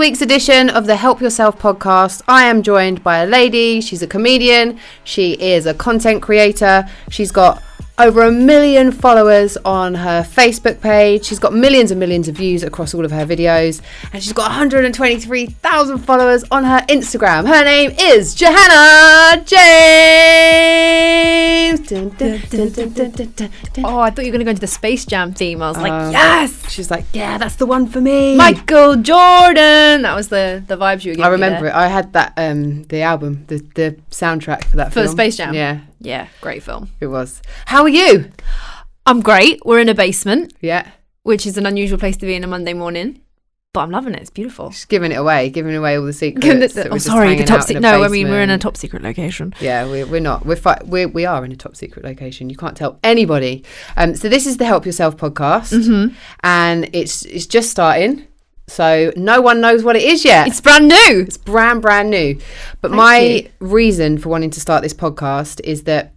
week's edition of the Help Yourself podcast, I am joined by a lady. She's a comedian. She is a content creator. She's got over 1 million followers on her Facebook page. She's got millions and millions of views across all of her videos. And she's got 123,000 followers on her Instagram. Her name is Jahannah James. Dun, dun, dun, dun, dun, dun, dun, dun. Oh, I thought you were going to go into the Space Jam theme. I was like, yes! She's like, yeah, that's the one for me. Michael Jordan! That was the vibes you were giving me. I remember it. I had that, the album, the soundtrack for that film. For Space Jam? Yeah. Yeah, great film. It was. How are you? I'm great. We're in a basement. Yeah. Which is an unusual place to be in a Monday morning. But I'm loving it. It's beautiful. Just giving away all the secrets. Sorry, the top secret. No, I mean, we're in a top secret location. Yeah, we're not. We are in a top secret location. You can't tell anybody. So this is the Help Yourself podcast, and it's just starting. So no one knows what it is yet. It's brand new. It's brand new. But my reason for wanting to start this podcast is that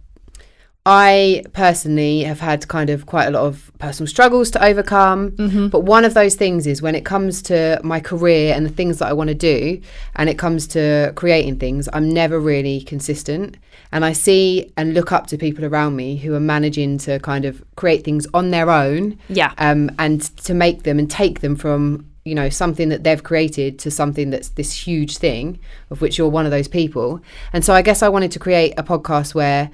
I personally have had kind of quite a lot of personal struggles to overcome. But one of those things is when it comes to my career and the things that I want to do, and it comes to creating things, I'm never really consistent. And I see and look up to people around me who are managing to kind of create things on their own. Yeah. And to make them and take them from, you know, something that they've created to something that's this huge thing, of which you're one of those people. And so I guess I wanted to create a podcast where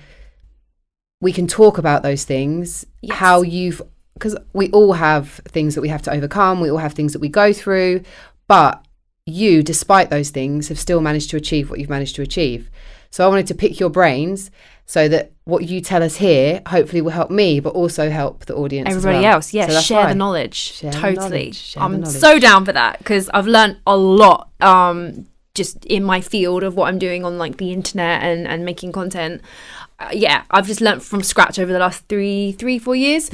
we can talk about those things, because we all have things that we have to overcome. We all have things that we go through, but you, despite those things, have still managed to achieve what you've managed to achieve. So I wanted to pick your brains so that what you tell us here hopefully will help me, but also help the audience, everybody else. Yeah, so share the knowledge. Totally. I'm knowledge. so down for that because I've learned a lot just in my field of what I'm doing on like the internet and making content. I've just learnt from scratch over the last 3-4 years.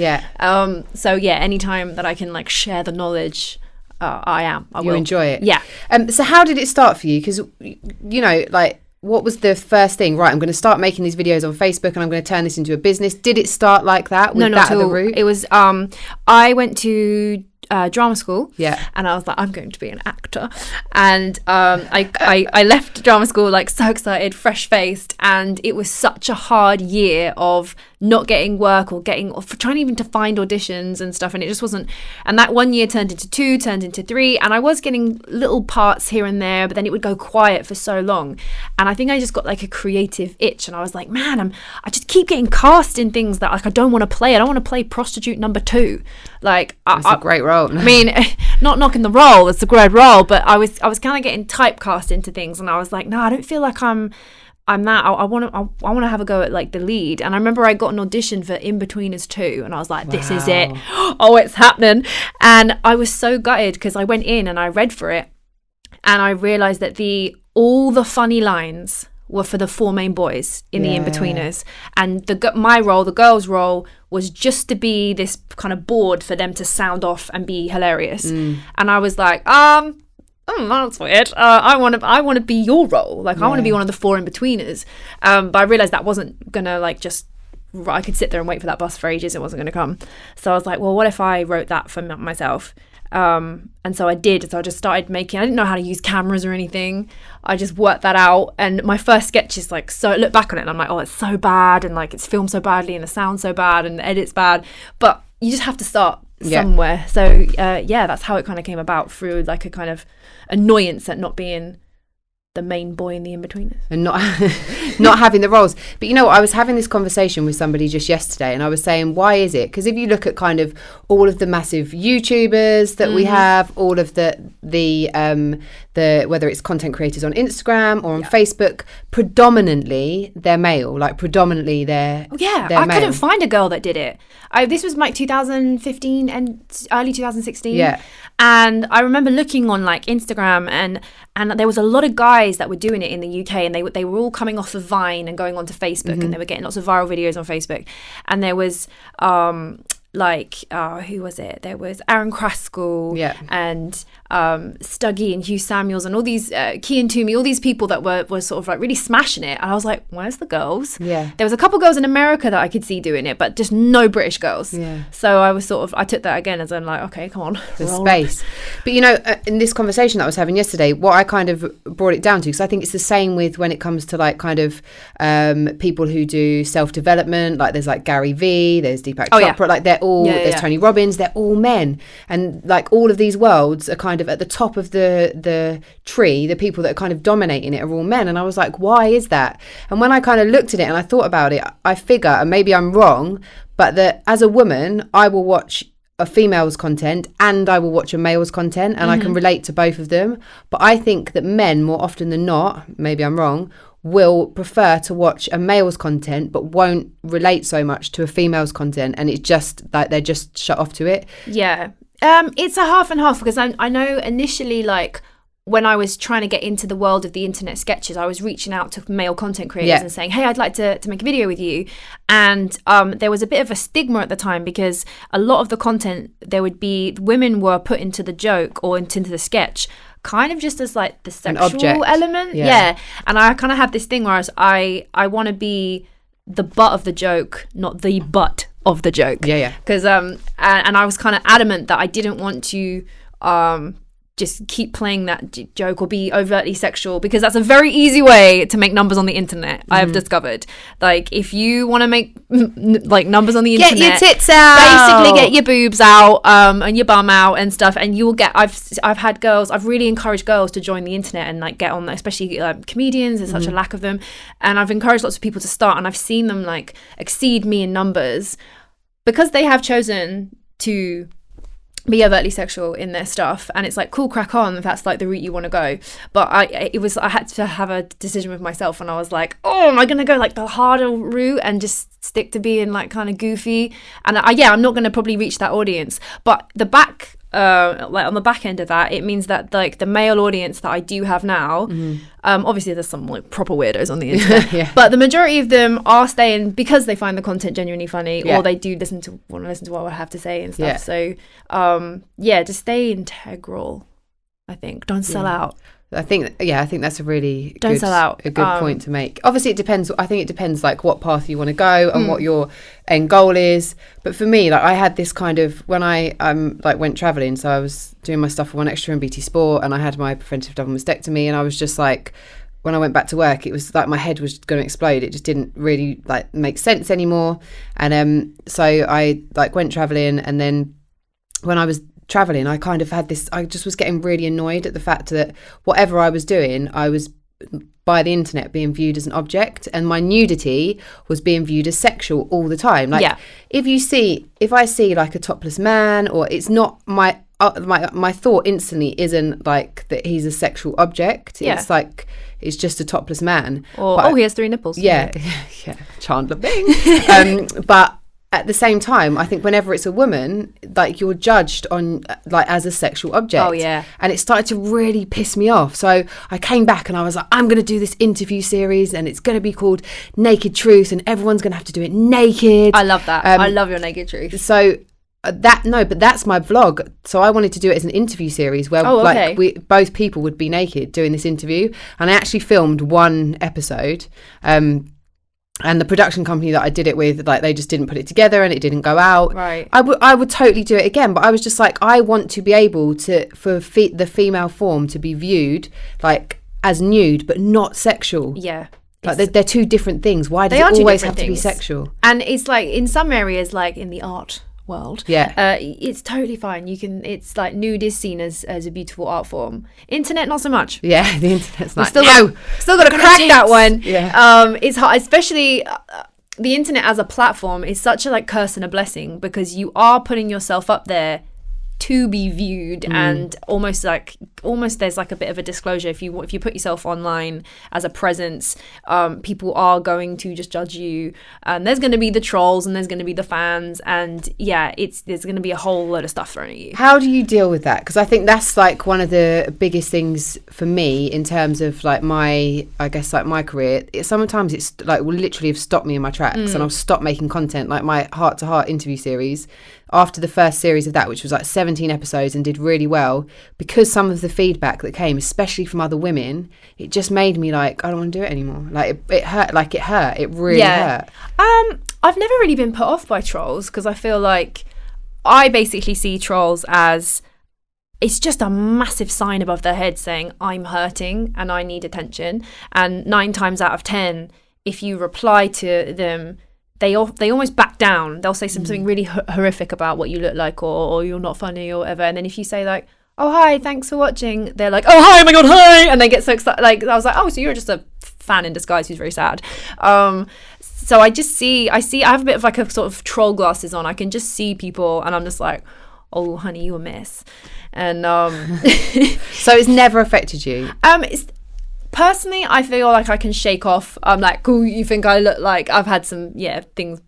So anytime that I can like share the knowledge, I will enjoy it. Yeah. So how did it start for you? Because you know, like, what was the first thing? Right, I'm going to start making these videos on Facebook and I'm going to turn this into a business. Did it start like that? No, not at all. It was I went to drama school, and I was like, I'm going to be an actor, and I left drama school like so excited, fresh faced, and it was such a hard year of not getting work or trying even to find auditions and stuff, and it just wasn't. And that 1 year turned into 2, turned into 3, and I was getting little parts here and there, but then it would go quiet for so long, and I think I just got like a creative itch, and I was like, man, I just keep getting cast in things that like I don't want to play. I don't want to play prostitute number 2. Like, it's a great role. I mean, not knocking the role, it's a great role, but I was kind of getting typecast into things, and I was like, no, I don't feel like I'm that. I want to have a go at like the lead. And I remember I got an audition for In-Betweeners 2, and I was like, this is it. Oh, it's happening. And I was so gutted because I went in and I read for it, and I realized that all the funny lines were for the 4 main boys in the In-Betweeners, and my role, the girls' role, was just to be this kind of board for them to sound off and be hilarious. And I was like, that's weird. I want to be your role. Like, I want to be one of the 4 In-Betweeners. But I realized that wasn't gonna like I could sit there and wait for that bus for ages. It wasn't gonna come. So I was like, well, what if I wrote that for myself? And so I did. So I just started making. I didn't know how to use cameras or anything. I just worked that out. And my first sketch is like, so I look back on it and I'm like, oh, it's so bad, and like it's filmed so badly, and the sound's so bad, and the edit's bad. But you just have to start somewhere. So that's how it kind of came about, through like a kind of annoyance at not being the main boy in the In-Betweeners and not having the roles. But you know, I was having this conversation with somebody just yesterday, and I was saying, why is it? Because if you look at kind of all of the massive YouTubers that we have, all of the whether it's content creators on Instagram or on Facebook, predominantly they're male. Like, predominantly they're I male. Couldn't find a girl that did it. This was like 2015 and early 2016. And I remember looking on like Instagram, and there was a lot of guys that were doing it in the UK, and they were all coming off of Vine and going onto Facebook, and they were getting lots of viral videos on Facebook. And there was who was it? There was Aaron Kraskell, and Stuggy and Hugh Samuels and all these Kian Toomey, all these people that were sort of like really smashing it. And I was like, where's the girls? Yeah. There was a couple girls in America that I could see doing it, but just no British girls. Yeah. So I took that again as I'm like, okay, come on. The space. But you know, in this conversation that I was having yesterday, what I kind of brought it down to, because I think it's the same with when it comes to like kind of people who do self-development, like there's like Gary Vee, there's Deepak Chopra, like they're all, there's Tony Robbins, they're all men. And like all of these worlds are kind of at the top of the tree, the people that are kind of dominating it are all men. And I was like, why is that? And when I kind of looked at it and I thought about it, I figure, and maybe I'm wrong, but that as a woman, I will watch a female's content and I will watch a male's content, and I can relate to both of them. But I think that men, more often than not, maybe I'm wrong, will prefer to watch a male's content but won't relate so much to a female's content, and it's just like they're just shut off to it. Yeah. It's a half and half, because I know initially, like when I was trying to get into the world of the internet sketches, I was reaching out to male content creators and saying, hey, I'd like to make a video with you. And there was a bit of a stigma at the time, because a lot of the content, there would be women were put into the joke or into the sketch kind of just as like the sexual element. Yeah. And I kind of have this thing where I want to be the butt of the joke, not the butt of the joke. Yeah. Because and I was kind of adamant that I didn't want to just keep playing that joke or be overtly sexual, because that's a very easy way to make numbers on the internet. I have discovered, like, if you want to make like numbers on the internet, get your tits out, basically get your boobs out and your bum out and stuff, and you will get. I've had girls. I've really encouraged girls to join the internet and like get on, especially comedians. There's such a lack of them, and I've encouraged lots of people to start, and I've seen them like exceed me in numbers because they have chosen to be overtly sexual in their stuff. And it's like, cool, crack on if that's like the route you want to go. But I had to have a decision with myself, and I was like, oh, am I gonna go like the harder route and just stick to being like kind of goofy? And I'm not gonna probably reach that audience. But the back like on the back end of that, it means that like the male audience that I do have now, obviously there's some like proper weirdos on the internet, but the majority of them are staying because they find the content genuinely funny, or they do want to listen to what I have to say and stuff. So just stay integral. I think don't sell out. I think that's a really don't sell out. A good point to make. Obviously, it depends. I think it depends like what path you want to go and what your end goal is. But for me, like I had this kind of when I like went traveling. So I was doing my stuff for One Extra and BT Sport, and I had my preventive double mastectomy, and I was just like, when I went back to work, it was like my head was going to explode. It just didn't really like make sense anymore. And so I like went traveling, and then when I was traveling, I kind of had this, I just was getting really annoyed at the fact that whatever I was doing, I was by the internet being viewed as an object, and my nudity was being viewed as sexual all the time. Like if I see like a topless man, or it's not my thought instantly isn't like that he's a sexual object. It's like it's just a topless man, or he has 3 nipples. Yeah Chandler Bing. But at the same time, I think whenever it's a woman, like you're judged on like as a sexual object. Oh yeah. And it started to really piss me off. So I came back and I was like, I'm going to do this interview series, and it's going to be called Naked Truth, and everyone's going to have to do it naked. I love that. I love your Naked Truth. So but that's my vlog. So I wanted to do it as an interview series where like both people would be naked doing this interview. And I actually filmed 1 episode. And the production company that I did it with, like they just didn't put it together and it didn't go out. Right. I would totally do it again, but I was just like, I want to be able to for the female form to be viewed like as nude but not sexual. Yeah. Like they're 2 different things. Why does it always have to be sexual? And it's like in some areas, like in the art world, it's totally fine. It's like nude is seen as a beautiful art form. Internet, not so much. The internet's like, still got to crack that one. It's hard, especially the internet as a platform is such a like curse and a blessing, because you are putting yourself up there to be viewed, and almost there's like a bit of a disclosure. If you put yourself online as a presence, people are going to just judge you, and there's going to be the trolls and there's going to be the fans, and there's going to be a whole load of stuff thrown at you. How do you deal with that? Because I think that's like one of the biggest things for me in terms of like my career. Sometimes it's like will literally have stopped me in my tracks, and I'll stop making content. Like my heart to heart interview series, after the first series of that, which was like 17 episodes and did really well, because some of the feedback that came, especially from other women, it just made me like, I don't want to do it anymore. Like it hurt. Like it hurt. It really hurt. I've never really been put off by trolls, because I feel like I basically see trolls as, it's just a massive sign above their head saying, I'm hurting and I need attention. And 9 times out of 10, if you reply to them, they almost back down. They'll say something really horrific about what you look like, or you're not funny or whatever. And then if you say like, oh, hi, thanks for watching, they're like, oh, hi, oh my God, hi. And they get so excited. Like, I was like, oh, so you're just a fan in disguise who's very sad. So I have a bit of like a sort of troll glasses on. I can just see people and I'm just like, oh, honey, you a mess. And so it's never affected you? Personally, I feel like I can shake off. I'm like, cool, you think I look like, I've had some things,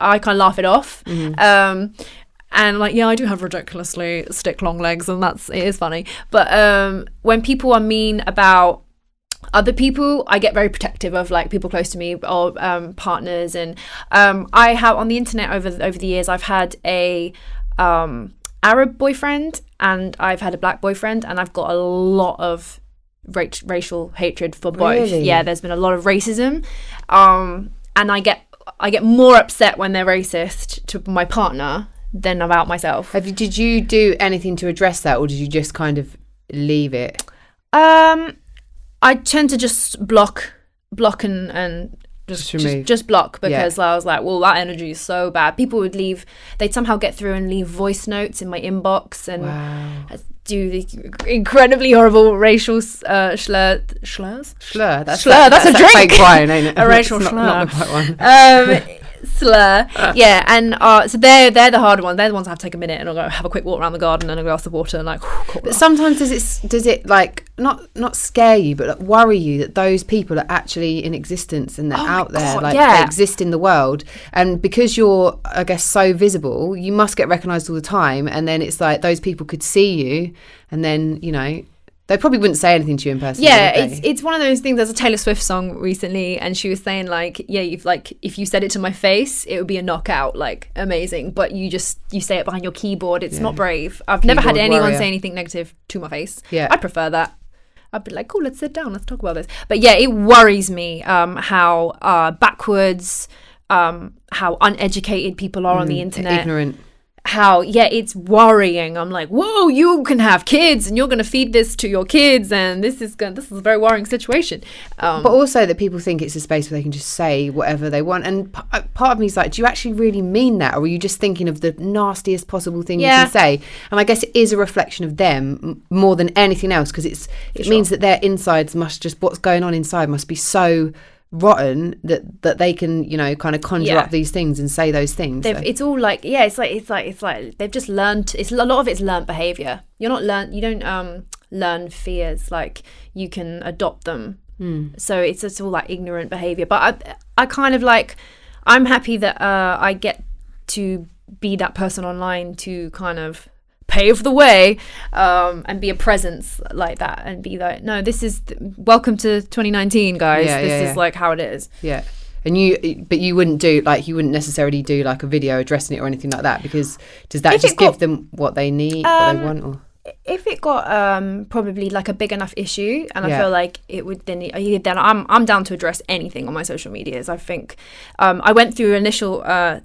I kind of laugh it off. And like, I do have ridiculously stick long legs, and it is funny. But when people are mean about other people, I get very protective of like people close to me, or partners. And I have on the internet over the years, I've had a Arab boyfriend and I've had a black boyfriend, and I've got a lot of racial hatred for both. Really? Yeah, there's been a lot of racism, and I get more upset when they're racist to my partner than about myself. Did you do anything to address that, or did you just kind of leave it? I tend to just block and just block, because I was like, well, that energy is so bad. People they'd somehow get through and leave voice notes in my inbox and do the incredibly horrible racial slurs. Slur. That's a drink. Fake wine, ain't it? A racial slur. Not the right one. Slur. Yeah, and so they're the harder ones. They're the ones I have to take a minute and I'll go have a quick walk around the garden and a glass of water and like. But sometimes does it like not scare you, but like worry you that those people are actually in existence and they're out there, they exist in the world, and because you're, I guess, so visible, you must get recognised all the time, and then it's like those people could see you, and then they probably wouldn't say anything to you in person. Yeah, it's one of those things. There's a Taylor Swift song recently, and she was saying like, if you said it to my face, it would be a knockout, like amazing. But you say it behind your keyboard. It's not brave. I've never had anyone say anything negative to my face. Yeah, I prefer that. I'd be like, cool, let's sit down, let's talk about this. But yeah, it worries me how backwards, how uneducated people are on the internet. Ignorant. How it's worrying. I'm like, whoa, you can have kids and you're going to feed this to your kids, and this is a very worrying situation. But also that people think it's a space where they can just say whatever they want, and part of me is like, do you actually really mean that, or are you just thinking of the nastiest possible thing you can say? And I guess it is a reflection of them more than anything else, because it means that their insides what's going on inside must be so rotten that they can kind of conjure up these things and say those things. It's all like it's like they've just learned. It's a lot of it's learned behavior. You don't learn fears, like you can adopt them. So it's all like ignorant behavior. But I kind of like, I'm happy that I get to be that person online to kind of pave the way, and be a presence like that, and be like, no, this is welcome to 2019, guys. This is like how it is. Yeah. And you wouldn't necessarily do like a video addressing it or anything like that, because does that just give them what they need, what they want? Or if it got probably like a big enough issue, and I feel like it would, then I'm down to address anything on my social medias. I think I went through an initial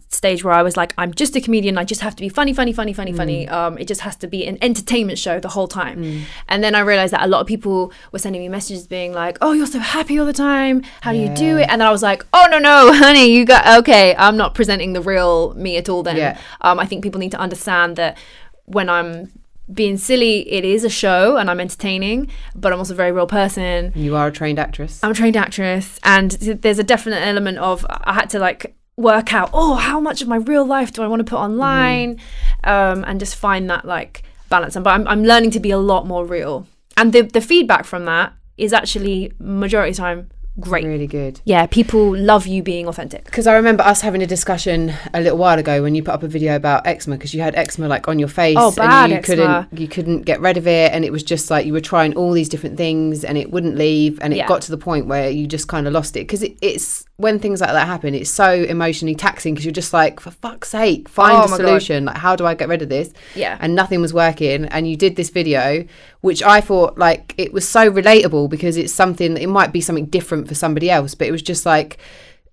stage where I was like, I'm just a comedian, I just have to be funny. It just has to be an entertainment show the whole time. And then I realized that a lot of people were sending me messages being like, oh, you're so happy all the time, how do you do it? And then I was like, oh no honey, I'm not presenting the real me at all then. I think people need to understand that when I'm being silly, it is a show and I'm entertaining, but I'm also a very real person. You are a trained actress. I'm a trained actress, and there's a definite element of, I had to like work out, how much of my real life do I want to put online, and just find that like balance. But I'm learning to be a lot more real, and the feedback from that is actually majority of the time great. Really good. Yeah, people love you being authentic. Because I remember us having a discussion a little while ago when you put up a video about eczema, because you had eczema like on your face. Oh, bad and you couldn't get rid of it, and it was just like you were trying all these different things and it wouldn't leave, and it got to the point where you just kind of lost it, because it's when things like that happen, it's so emotionally taxing because you're just like, for fuck's sake, find a solution. Like, how do I get rid of this? Yeah. And nothing was working. And you did this video, which I thought, like, it was so relatable because it's something, it might be something different for somebody else, but it was just like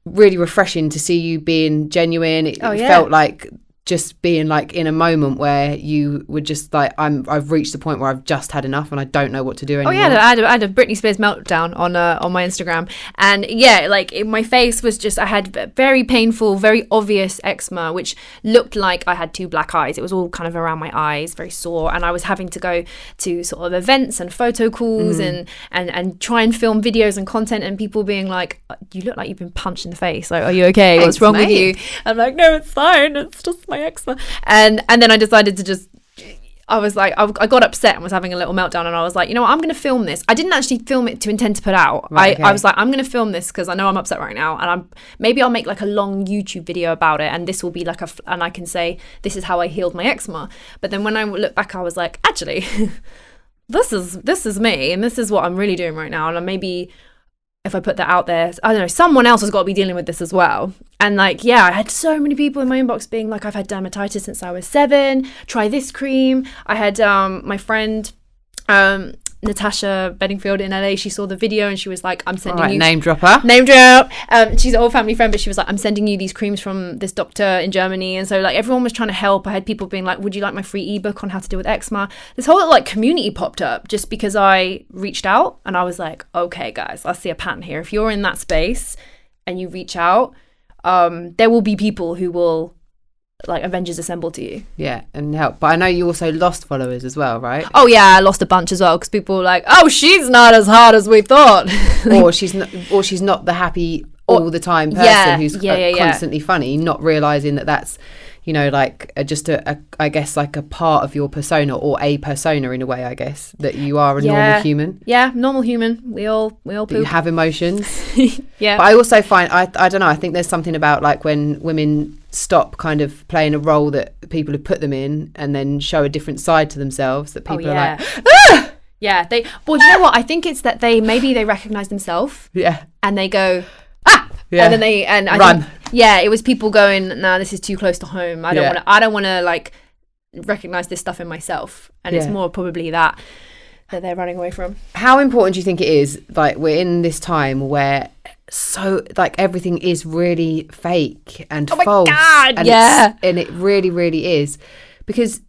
really refreshing to see you being genuine. It felt like just being like in a moment where you were just like, I've reached the point where I've just had enough and I don't know what to do anymore. Oh yeah, I had a Britney Spears meltdown on my Instagram, and yeah, like my face was just, I had very painful, very obvious eczema, which looked like I had 2 black eyes. It was all kind of around my eyes, very sore, and I was having to go to sort of events and photo calls and try and film videos and content, and people being like, you look like you've been punched in the face. Like, are you okay? Thanks, what's wrong mate. with you? I'm like, no, it's fine. It's just my eczema. And then I decided to just, I was like, I got upset and was having a little meltdown, and I was like, you know what, I'm going to film this. I didn't actually film it to intend to put out. Right, okay. I was like, I'm going to film this because I know I'm upset right now, and maybe I'll make like a long YouTube video about it, and this will be like and I can say, this is how I healed my eczema. But then when I look back, I was like, actually, this is me, and this is what I'm really doing right now. And maybe if I put that out there, I don't know, someone else has got to be dealing with this as well. And like, yeah, I had so many people in my inbox being like, I've had dermatitis since I was 7, try this cream. I had my friend Natasha Bedingfield in LA, she saw the video and she was like, I'm sending you... Name dropper. Name drop. She's an old family friend, but she was like, I'm sending you these creams from this doctor in Germany. And so like everyone was trying to help. I had people being like, would you like my free ebook on how to deal with eczema? This whole like community popped up just because I reached out, and I was like, okay guys, I see a pattern here. If you're in that space and you reach out, there will be people who will like Avengers assemble to you. Yeah, and help. But I know you also lost followers as well, right? Oh yeah, I lost a bunch as well because people were like, oh, she's not as hard as we thought. or she's not the happy all the time person who's constantly funny, not realizing that that's, you know, like just I guess like a part of your persona, or a persona in a way, I guess, that you are a normal human. Yeah, normal human. We all poop. You have emotions. Yeah. But I also find, I don't know, I think there's something about like when women stop kind of playing a role that people have put them in and then show a different side to themselves, that people are like, ah! Yeah, well, you know what? I think it's that they recognize themselves. Yeah. And they go, ah! Yeah. And then I run. Think, it was people going, nah, this is too close to home. I don't want to like recognize this stuff in myself. And it's more probably that they're running away from. How important do you think it is, like, we're in this time where so like everything is really fake and false? Oh my God, and it really, really is, because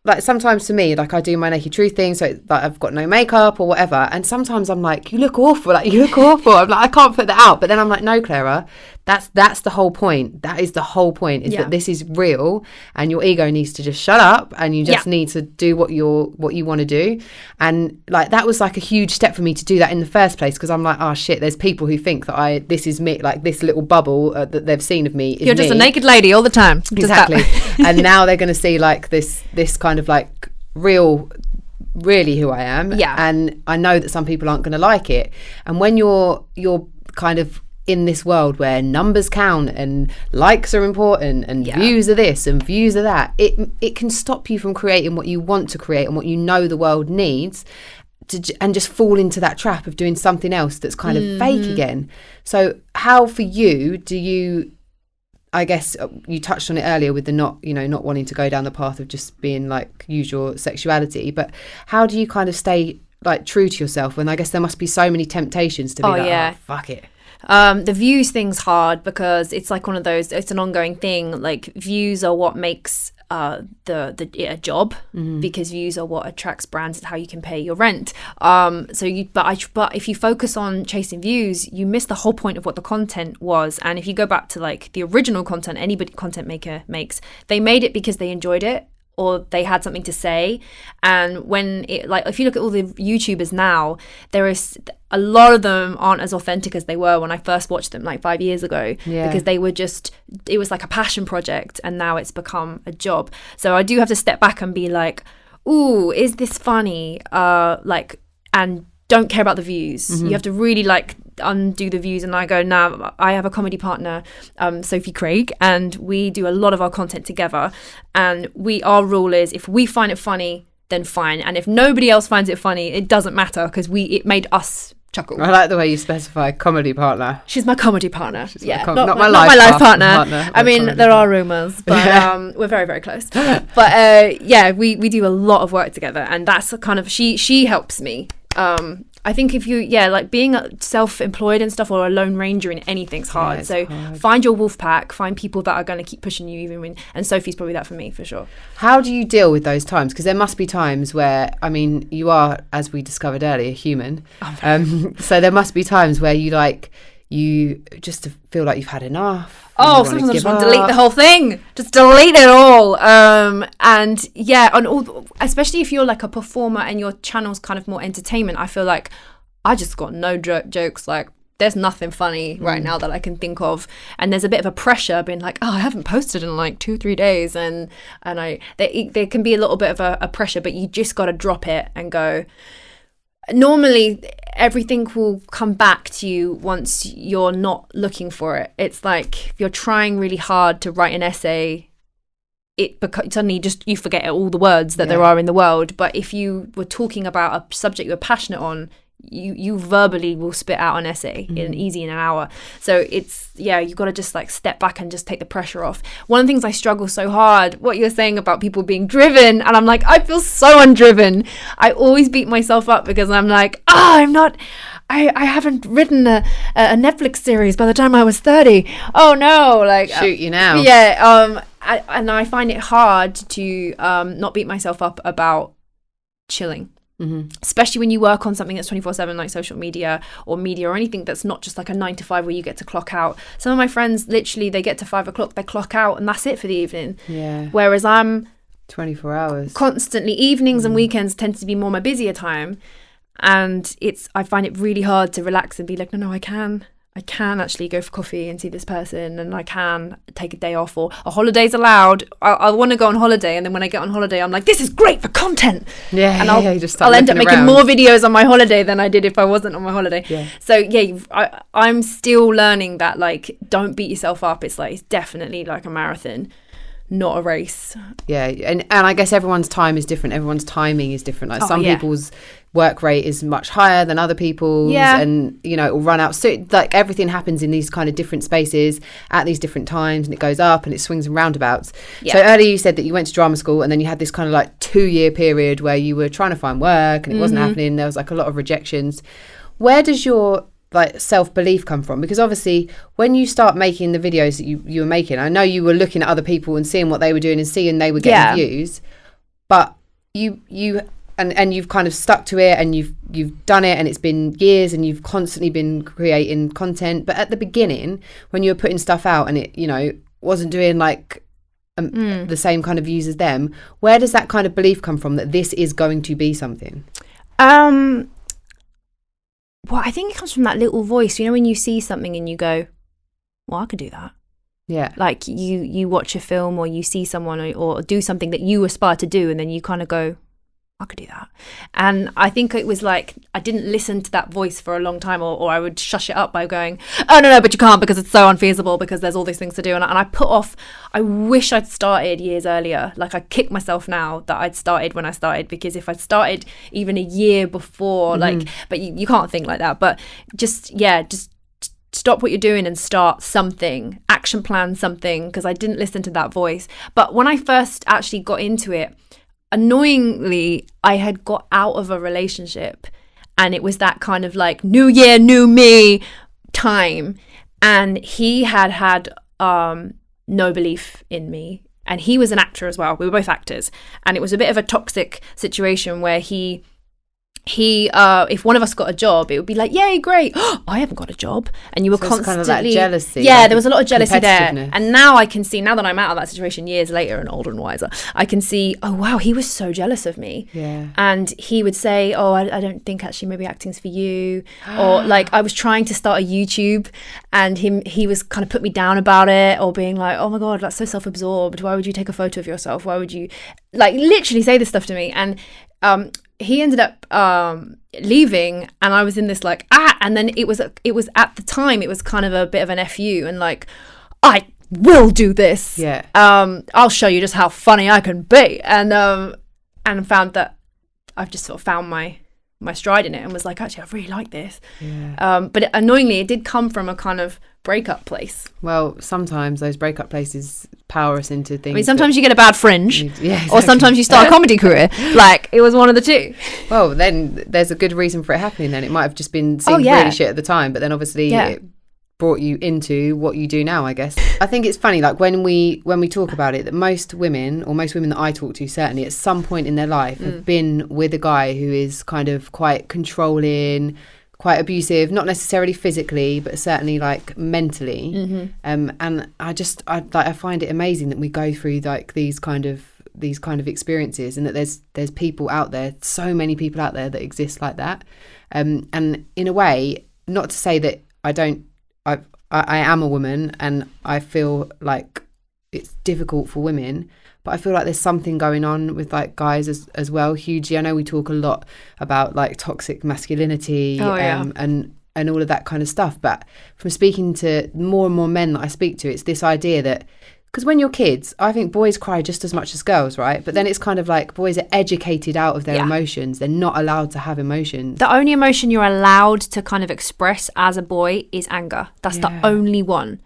like sometimes to me, like I do my naked truth thing, so like I've got no makeup or whatever, and sometimes I'm like, you look awful, I'm like, I can't put that out, but then I'm like, no, Claira, that's the whole point. That is the whole point, is that this is real, and your ego needs to just shut up, and you just need to do what you want to do. And like that was like a huge step for me to do that in the first place, because I'm like, oh shit, there's people who think that this is me, like this little bubble that they've seen of me is you're just a naked lady all the time. Exactly. And now they're going to see like this kind of like really who I am. Yeah. And I know that some people aren't going to like it. And when you're kind of in this world where numbers count and likes are important and views are this and views are that, it can stop you from creating what you want to create and what you know the world needs, and just fall into that trap of doing something else that's kind of fake again. So how for you do you, I guess you touched on it earlier with the not wanting to go down the path of just being like use your sexuality, but how do you kind of stay like true to yourself when I guess there must be so many temptations to be oh fuck it. The views thing's hard because it's like one of those, it's an ongoing thing. Like views are what makes a job, because views are what attracts brands. It's how you can pay your rent. But if you focus on chasing views, you miss the whole point of what the content was. And if you go back to like the original content content maker makes, they made it because they enjoyed it, or they had something to say. And when it, like, if you look at all the YouTubers now, there is a lot of them aren't as authentic as they were when I first watched them like 5 years ago, because they were just, it was like a passion project, and now it's become a job. So I do have to step back and be like, ooh, is this funny? And don't care about the views. You have to really like undo the views. And I go, now I have a comedy partner, Sophie Craig, and we do a lot of our content together, and our rule is, if we find it funny, then fine, and if nobody else finds it funny, it doesn't matter, because it made us chuckle. I like the way you specify comedy partner. She's my comedy partner. Not my life partner. I mean, there are rumours, but we're very, very close. But we do a lot of work together, and that's kind of she helps me. I think if you like being self-employed and stuff, or a lone ranger in anything's hard. Hard. Find your wolf pack, find people that are going to keep pushing you even when, and Sophie's probably that for me, for sure. How do you deal with those times? Because there must be times where, I mean, you are, as we discovered earlier, human. So there must be times where you just feel like you've had enough. Sometimes I just want to delete the whole thing. Just delete it all. Especially if you're like a performer and your channel's kind of more entertainment, I feel like I just got no jokes. Like, there's nothing funny right now that I can think of. And there's a bit of a pressure being like, I haven't posted in like 2-3 days. And there can be a little bit of a pressure, but you just got to drop it and go. Normally everything will come back to you once you're not looking for it. It's like if you're trying really hard to write an essay, suddenly you forget all the words that there are in the world. But if you were talking about a subject you're passionate on, you verbally will spit out an essay in an hour. So it's you've got to just like step back and just take the pressure off. One of the things I struggle so hard, what you're saying about people being driven, and I'm like, I feel so undriven. I always beat myself up because I'm like, I'm not, I haven't written a Netflix series by the time I was 30. Oh no, like shoot you now. I find it hard to not beat myself up about chilling. Especially when you work on something that's 24/7, like social media or anything that's not just like a 9-to-5 where you get to clock out. Some of my friends, literally, they get to 5 o'clock, they clock out, and that's it for the evening. Whereas I'm 24 hours constantly. Evenings and weekends tend to be more my busier time, and I find it really hard to relax and be like, no, I can actually go for coffee and see this person, and I can take a day off, or a holiday's allowed. I want to go on holiday, and then when I get on holiday, I'm like, this is great for content. And I'll end up making more videos on my holiday than I did if I wasn't on my holiday. So I'm still learning that, like, don't beat yourself up. It's definitely like a marathon, not a race. And I guess everyone's time is different. Everyone's timing is different. Like some people's work rate is much higher than other people's, and it'll run out. So like everything happens in these kind of different spaces at these different times, and it goes up and it swings and roundabouts. So earlier you said that you went to drama school, and then you had this kind of like 2-year period where you were trying to find work and it wasn't happening. There was like a lot of rejections. Where does your like self-belief come from? Because obviously when you start making the videos that you were making, I know you were looking at other people and seeing what they were doing and seeing they were getting views, but you've kind of stuck to it, and you've done it, and it's been years, and you've constantly been creating content. But at the beginning, when you were putting stuff out and it wasn't doing like the same kind of views as them, where does that kind of belief come from that this is going to be something? Well, I think it comes from that little voice, when you see something and you go, well, I could do that. Like you watch a film, or you see someone or do something that you aspire to do, and then you kind of go, I could do that. And I think it was like I didn't listen to that voice for a long time, or I would shush it up by going, oh no, but you can't, because it's so unfeasible, because there's all these things to do. And I wish I'd started years earlier. Like, I kick myself now that I'd started when I started, because if I'd started even a year before, but you can't think like that. But just stop what you're doing and start something, action plan something, because I didn't listen to that voice. But when I first actually got into it, annoyingly, I had got out of a relationship, and it was that kind of like new year, new me time. And he had no belief in me, and he was an actor as well. We were both actors, and it was a bit of a toxic situation where he if one of us got a job, it would be like, yay, great. I haven't got a job. And you were constantly kind of that jealousy. There was a lot of jealousy there. And now I can see, now that I'm out of that situation years later and older and wiser, I can see, oh wow, he was so jealous of me. And he would say, oh, I don't think actually maybe acting's for you. Or like, I was trying to start a YouTube, and he was kind of put me down about it, or being like, oh my God, that's so self-absorbed. Why would you take a photo of yourself? Why would you like literally say this stuff to me? And he ended up leaving, and I was in this like, and then it was at the time, it was kind of a bit of an FU, and like, I will do this. I'll show you just how funny I can be. And found that I've just sort of found my stride in it and was like, actually, I really like this. But annoyingly, it did come from a kind of breakup place. Well, sometimes those breakup places power us into things. I mean, sometimes you get a bad fringe, exactly. or sometimes you start a comedy career. Like, it was one of the two. Well, then there's a good reason for it happening. Then it might have just been seemed really shit at the time, but then obviously it brought you into what you do now, I guess. I think it's funny, like when we talk about it, that most women that I talk to, certainly at some point in their life, have been with a guy who is kind of quite controlling, quite abusive, not necessarily physically, but certainly like mentally. And I find it amazing that we go through like these kind of experiences, and that there's people out there, so many people out there that exist like that. And in a way, not to say that I am a woman and I feel like it's difficult for women, but I feel like there's something going on with like guys as well, hugely. I know we talk a lot about like toxic masculinity and all of that kind of stuff, but from speaking to more and more men that I speak to, it's this idea that, because when you're kids, I think boys cry just as much as girls, right? But then it's kind of like boys are educated out of their emotions. They're not allowed to have emotions. The only emotion you're allowed to kind of express as a boy is anger. That's the only one.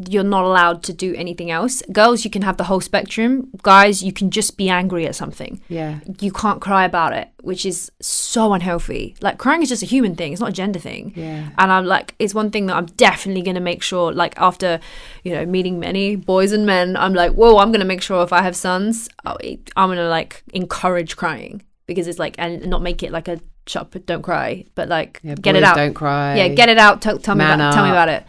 You're not allowed to do anything else. Girls, you can have the whole spectrum. Guys, you can just be angry at something. Yeah. You can't cry about it, which is so unhealthy. Like, crying is just a human thing. It's not a gender thing. Yeah. And I'm like, it's one thing that I'm definitely going to make sure, like, after, meeting many boys and men, I'm like, whoa, I'm going to make sure if I have sons, I'm going to, like, encourage crying. Because it's like, and not make it like a shut up, don't cry, but like get it out. Don't cry. Yeah, get it out. Tell me about it.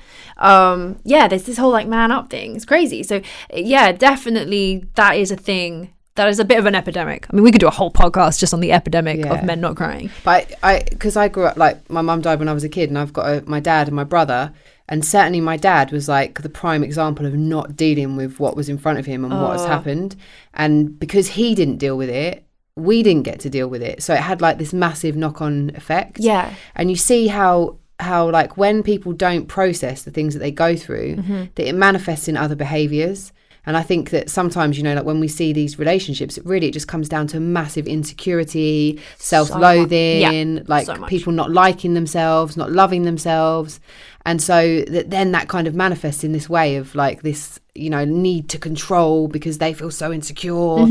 There's this whole like man up thing. It's crazy. So yeah, definitely that is a thing. That is a bit of an epidemic. I mean, we could do a whole podcast just on the epidemic of men not crying. But because I grew up, like my mum died when I was a kid, and I've got my dad and my brother, and certainly my dad was like the prime example of not dealing with what was in front of him and what has happened, and because he didn't deal with it, we didn't get to deal with it. So it had like this massive knock-on effect. Yeah. And you see how like when people don't process the things that they go through, that it manifests in other behaviours. And I think that sometimes, like when we see these relationships, it just comes down to massive insecurity, self-loathing, people not liking themselves, not loving themselves. And so then that kind of manifests in this way of like this, need to control because they feel so insecure.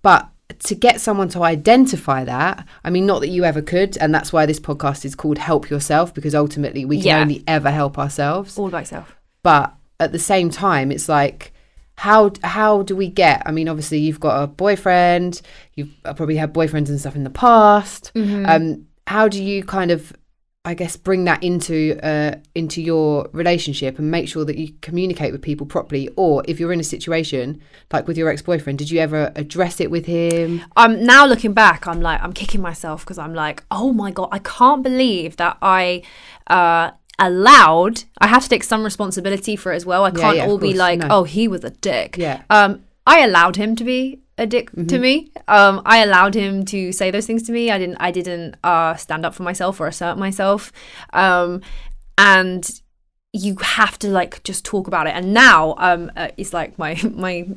But to get someone to identify that, I mean, not that you ever could, and that's why this podcast is called Help Yourself, because ultimately we can only ever help ourselves. All by self. But at the same time, it's like, how do we get, I mean, obviously you've got a boyfriend, you've probably had boyfriends and stuff in the past. How do you kind of, I guess, bring that into your relationship and make sure that you communicate with people properly? Or if you're in a situation like with your ex-boyfriend, did you ever address it with him? Now looking back, I'm kicking myself because I'm like, oh my God, I can't believe that I allowed, I have to take some responsibility for it as well. I can't be like, oh, he was a dick. Yeah. I allowed him to be a dick to me. I allowed him to say those things to me. I didn't stand up for myself or assert myself. And you have to like just talk about it. And now it's like my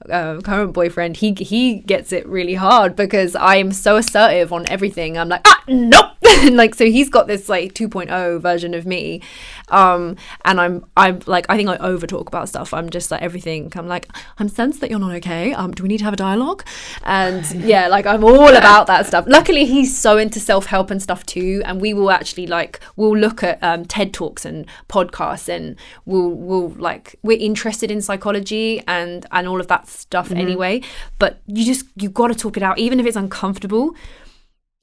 current boyfriend, he gets it really hard because I'm so assertive on everything. I'm like, nope. Like, so he's got this like 2.0 version of me, and I'm like, I think I over talk about stuff. I'm just like everything. I'm like, I'm sensed that you're not okay. Do we need to have a dialogue? And yeah, like I'm all about that stuff. Luckily, he's so into self-help and stuff too, and we will actually we'll look at TED Talks and podcasts, and we'll like, we're interested in psychology and all of that stuff anyway. But you got to talk it out, even if it's uncomfortable.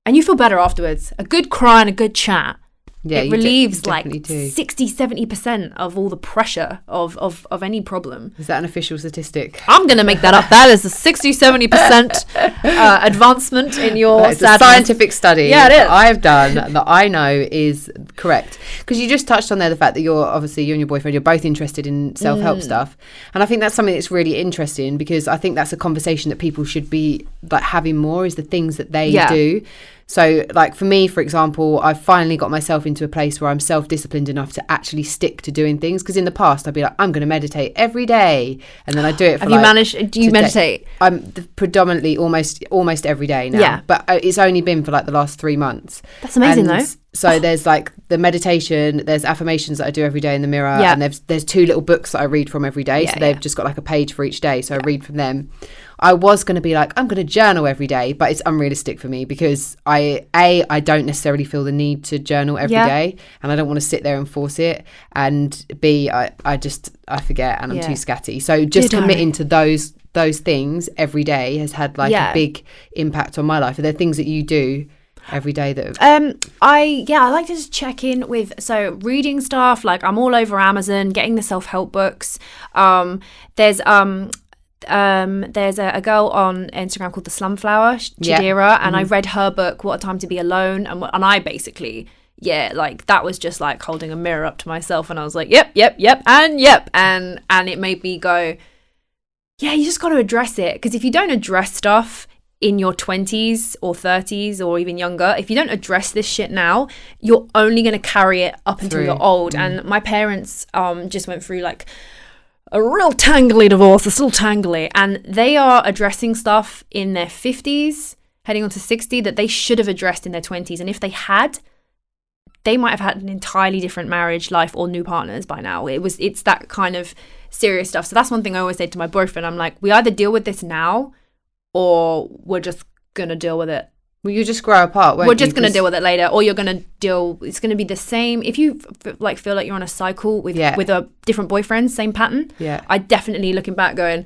And you feel better afterwards. A good cry and a good chat. Yeah, it relieves like 60-70% of all the pressure of any problem. Is that an official statistic? I'm going to make that up. That is a 60-70% advancement in your it's a scientific study. Yeah, it is. That I've done that I know is correct. Because you just touched on there the fact that you and your boyfriend, you're both interested in self-help stuff. And I think that's something that's really interesting, because I think that's a conversation that people should be like having more, is the things that they do. So like for me, for example, I've finally got myself into a place where I'm self-disciplined enough to actually stick to doing things. Because in the past, I'd be like, I'm going to meditate every day. And then I do it for Have you managed, do you meditate? I'm predominantly almost every day now. Yeah. But it's only been for like the last 3 months. That's amazing though. So there's like the meditation, there's affirmations that I do every day in the mirror. Yeah. And there's 2 little books that I read from every day. Yeah, So they've just got like a page for each day. So I read from them. I was going to be like, I'm going to journal every day, but it's unrealistic for me because I don't necessarily feel the need to journal every day, and I don't want to sit there and force it. And B, I forget, and I'm too scatty. So just committing to those things every day has had like a big impact on my life. Are there things that you do every day that I like to just check in with, so reading stuff, like I'm all over Amazon getting the self-help books. There's a girl on Instagram called the Slumflower, Jadira, and I read her book, What a Time to Be Alone, and I basically, like that was just like holding a mirror up to myself, and I was like, yep, and it made me go, you just got to address it, because if you don't address stuff in your 20s or 30s or even younger, if you don't address this shit now, you're only going to carry it up until you're old. And my parents just went through like a real tangly divorce. They're still tangly, and they are addressing stuff in their 50s heading on to 60 that they should have addressed in their 20s, and if they had, they might have had an entirely different marriage life or new partners by now. It's that kind of serious stuff. So that's one thing I always say to my boyfriend. I'm like, we either deal with this now or we're just gonna deal with it. Well, you just grow apart, won't We're just going to deal with it later, or you're going to deal, it's going to be the same. If you feel like you're on a cycle with a different boyfriend, same pattern, I definitely looking back going,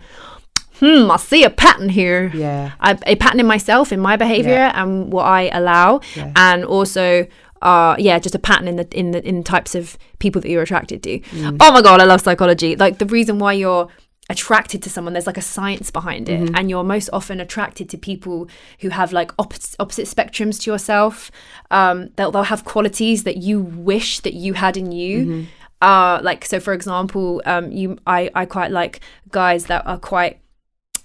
I see a pattern here. Yeah. A pattern in myself, in my behavior and what I allow. Yeah. And also, just a pattern in types of people that you're attracted to. Oh my God, I love psychology. Like the reason why you're attracted to someone, there's like a science behind it, and you're most often attracted to people who have like opposite spectrums to yourself. They'll have qualities that you wish that you had in you. Like, so for example, I quite like guys that are quite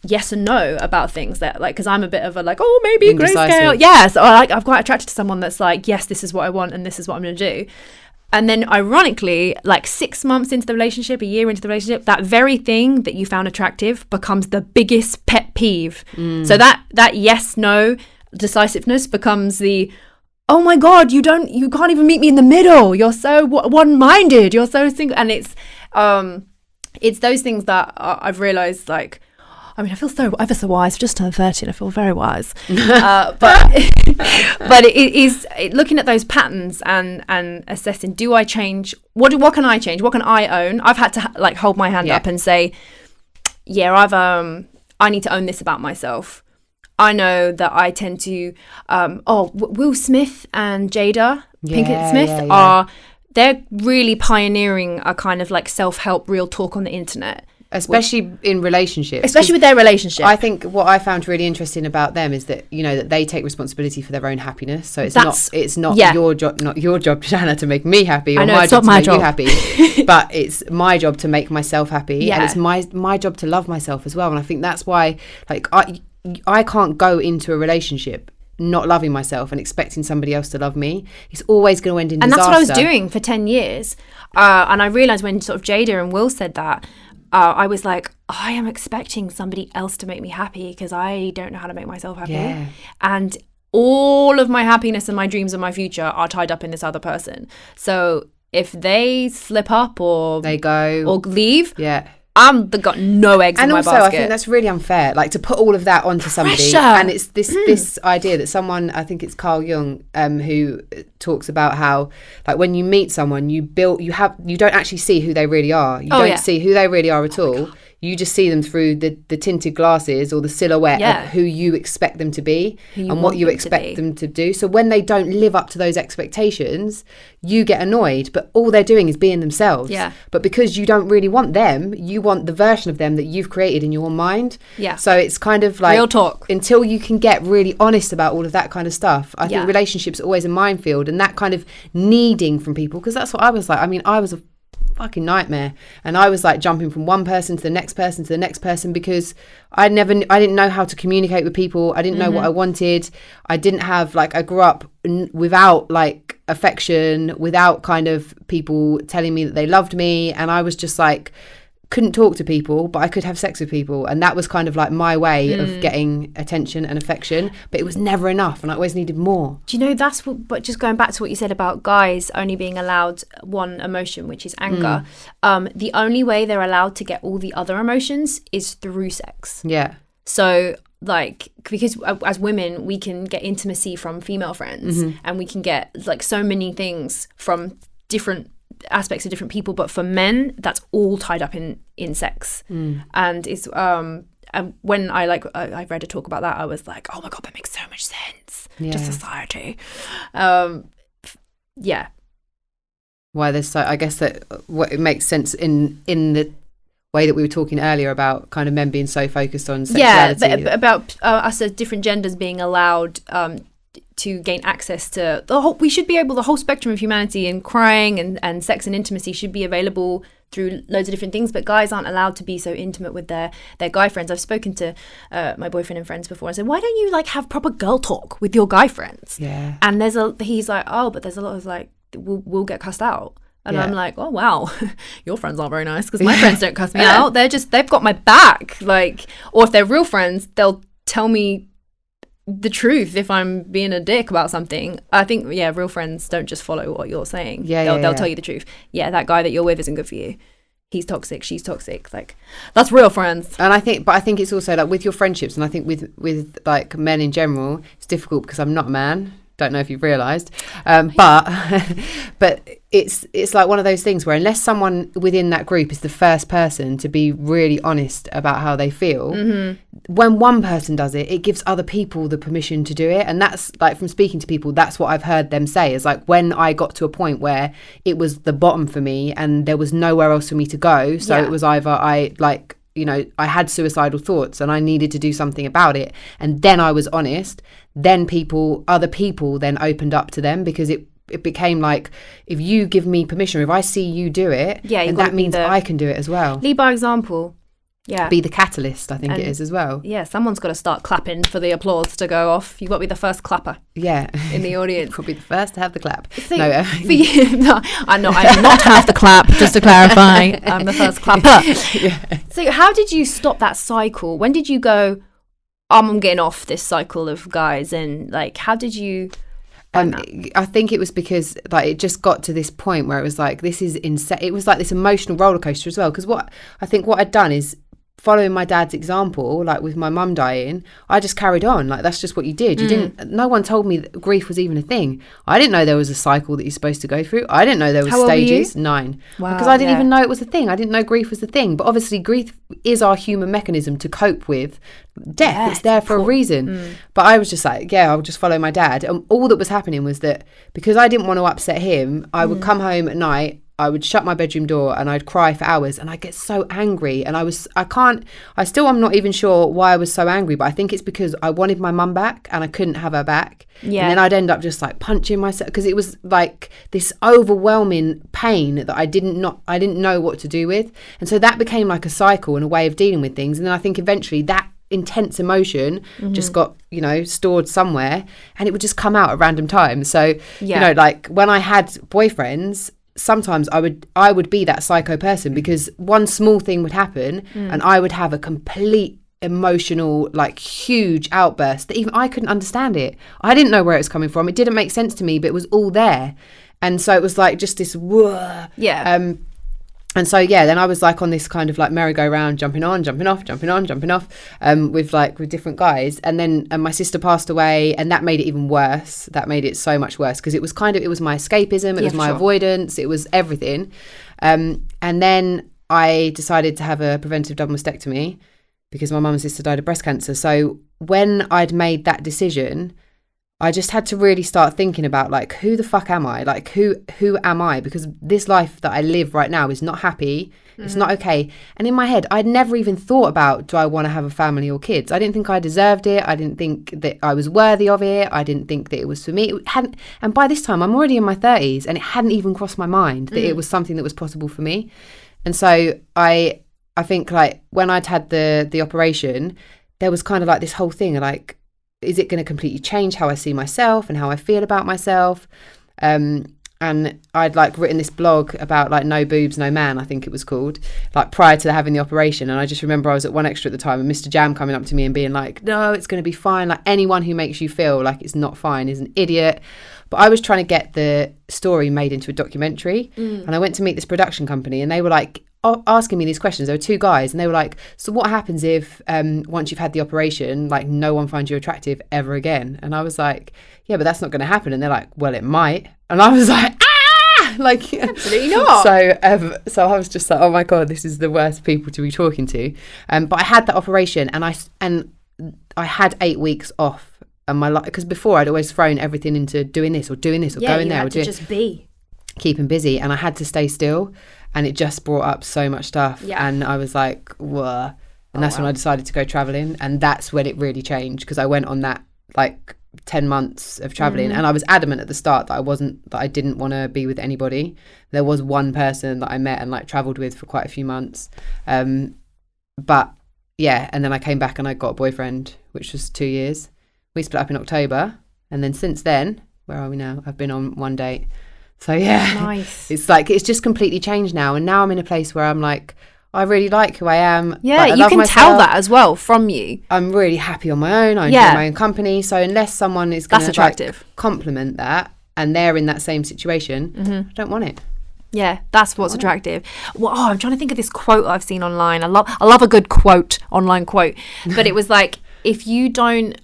yes and no about things, that like, because I'm a bit of a like, oh, maybe grayscale. So I'm quite attracted to someone that's like, yes, this is what I want and this is what I'm going to do. And then ironically, like 6 months into the relationship, a year into the relationship, that very thing that you found attractive becomes the biggest pet peeve. So that yes, no decisiveness becomes the, oh my God, you can't even meet me in the middle. You're so one-minded. You're so single. And it's those things that I've realized, like, I mean, I feel so ever so wise. I've just turned 30 and I feel very wise. But it is looking at those patterns and assessing, do I change? What can I change? What can I own? I've had to like hold my hand up and say, I need to own this about myself. I know that I tend to, Will Smith and Jada Pinkett Smith they're really pioneering a kind of like self-help real talk on the internet. Especially in relationships. Especially with their relationship. I think what I found really interesting about them is that, you know, that they take responsibility for their own happiness. So it's not your job, Jahannah, to make me happy, or my job to make you happy. But it's my job to make myself happy. And it's my job to love myself as well. And I think that's why, like, I can't go into a relationship not loving myself and expecting somebody else to love me. It's always going to end in disaster. And that's what I was doing for 10 years. And I realised when sort of Jada and Will said that, I was like, I am expecting somebody else to make me happy because I don't know how to make myself happy. Yeah. And all of my happiness and my dreams and my future are tied up in this other person. So if they slip up or they go or leave, they've got no eggs in my basket. And also, I think that's really unfair, like to put all of that onto somebody. Pressure. And it's this idea that someone, I think it's Carl Jung, who talks about how, like, when you meet someone, you don't actually see who they really are. You don't see who they really are at all. You just see them through the tinted glasses or the silhouette of who you expect them to be and what you expect them to do. So when they don't live up to those expectations, you get annoyed, but all they're doing is being themselves. Yeah. But because you don't really want them, you want the version of them that you've created in your mind. Yeah. So it's kind of like, real talk. Until you can get really honest about all of that kind of stuff, I think relationships are always a minefield, and that kind of needing from people, because that's what I was like. I mean, I was a fucking nightmare. And I was like jumping from one person to the next person to the next person because I didn't know how to communicate with people. I didn't know what I wanted. I didn't have like, I grew up without like affection, without kind of people telling me that they loved me. And I was just like, couldn't talk to people, but I could have sex with people, and that was kind of like my way of getting attention and affection, but it was never enough and I always needed more. Do you know, that's what, but just going back to what you said about guys only being allowed one emotion, which is anger, the only way they're allowed to get all the other emotions is through sex. Yeah. So like, because as women we can get intimacy from female friends, and we can get like so many things from different aspects of different people, but for men that's all tied up in sex. And it's and when I read a talk about that, I was like, oh my god, that makes so much sense to society. Why there's so, I guess that what it makes sense in the way that we were talking earlier about kind of men being so focused on sexuality, about us as different genders being allowed to gain access to the whole spectrum of humanity, and crying and sex and intimacy should be available through loads of different things, but guys aren't allowed to be so intimate with their guy friends. I've spoken to my boyfriend and friends before and said, why don't you like have proper girl talk with your guy friends? Yeah. And he's like, oh, but there's a lot of like, we'll get cussed out. And I'm like, oh wow, your friends aren't very nice, because my friends don't cuss me out. They've got my back. Like, or if they're real friends, they'll tell me the truth if I'm being a dick about something. I think real friends don't just follow what you're saying. They'll tell you the truth. Yeah, that guy that you're with isn't good for you. He's toxic, she's toxic. Like, that's real friends. And I think it's also like with your friendships, and I think with like men in general, it's difficult because I'm not a man. Don't know if you've realised, but it's like one of those things where unless someone within that group is the first person to be really honest about how they feel, when one person does it, it gives other people the permission to do it. And that's like, from speaking to people, that's what I've heard them say, is like, when I got to a point where it was the bottom for me and there was nowhere else for me to go, so it was either I had suicidal thoughts and I needed to do something about it, and then I was honest, then other people then opened up to them, because it became like, if you give me permission, if I see you do it, then that means I can do it as well. Lead by example. Yeah. Be the catalyst, I think it is as well. Yeah, someone's got to start clapping for the applause to go off. You've got to be the first clapper. Yeah. In the audience. You'll be the first to have the clap. So, for you, no, I do not have the clap, just to clarify. I'm the first clapper. So how did you stop that cycle? When did you go, I'm getting off this cycle of guys? And like, how did you... I think it was because like it just got to this point where it was like, this is insane. It was like this emotional roller coaster as well, because what I'd done is, following my dad's example, like with my mum dying, I just carried on. Like, that's just what you did. No one told me that grief was even a thing. I didn't know there was a cycle that you're supposed to go through. I didn't know there was stages. 9. Wow, because I didn't even know it was a thing. I didn't know grief was a thing. But obviously grief is our human mechanism to cope with death. Yeah, it's there for a reason. But I was just like, I'll just follow my dad. And all that was happening was that, because I didn't want to upset him, I would come home at night, I would shut my bedroom door and I'd cry for hours, and I'd get so angry, and I'm not even sure why I was so angry, but I think it's because I wanted my mum back and I couldn't have her back. And then I'd end up just like punching myself, because it was like this overwhelming pain that I didn't know what to do with. And so that became like a cycle and a way of dealing with things. And then I think eventually that intense emotion just got stored somewhere, and it would just come out at random times. So like when I had boyfriends, sometimes I would be that psycho person, because one small thing would happen and I would have a complete emotional, like, huge outburst that even I couldn't understand it. I didn't know where it was coming from. It didn't make sense to me, but it was all there. And so it was like just this whoa. And so then I was like on this kind of like merry-go-round, jumping on, jumping off, with different guys. And then my sister passed away, and that made it even worse. That made it so much worse, because it was my escapism, it was my avoidance, it was everything. And then I decided to have a preventive double mastectomy because my mum and sister died of breast cancer. So when I'd made that decision, I just had to really start thinking about, like, who the fuck am I? Like, who am I? Because this life that I live right now is not happy, It's not okay. And in my head, I'd never even thought about, do I want to have a family or kids? I didn't think I deserved it. I didn't think that I was worthy of it. I didn't think that it was for me. It hadn't, and by this time, I'm already in my 30s, and it hadn't even crossed my mind that it was something that was possible for me. And so I think, like, when I'd had the operation, there was kind of like this whole thing, like, is it going to completely change how I see myself and how I feel about myself? And I'd like written this blog about like no boobs, no man, I think it was called, like prior to having the operation. And I just remember I was at One Extra at the time, and Mr. Jam coming up to me and being like, no, it's going to be fine. Like, anyone who makes you feel like it's not fine is an idiot. But I was trying to get the story made into a documentary. And I went to meet this production company, and they were like asking me these questions. There were two guys, and they were like, so what happens if once you've had the operation, like no one finds you attractive ever again? And I was like, yeah, but that's not going to happen. And they're like, well, it might. And I was like, like, absolutely not. So I was just like, oh my God, this is the worst people to be talking to. But I had that operation, and I had 8 weeks off, and my life, because before I'd always thrown everything into doing this or going there, or just be keeping busy, and I had to stay still, and it just brought up so much stuff. And I was like, whoa. And that's when I decided to go traveling, and that's when it really changed, because I went on that like 10 months of traveling, and I was adamant at the start that I didn't want to be with anybody. There was one person that I met and like traveled with for quite a few months, but yeah, and then I came back and I got a boyfriend, which was 2 years. We split up in October, and then since then, where are we now? I've been on one date. So yeah, nice. It's like, it's just completely changed now, and now I'm in a place where I'm like, I really like who I am. Yeah, you can tell that as well from you. I'm really happy on my own. I enjoy my own company. So unless someone is going to like compliment that, and they're in that same situation, I don't want it. Yeah, that's what's attractive. Well, I'm trying to think of this quote I've seen online. I love a good quote, online quote. But it was like, if you don't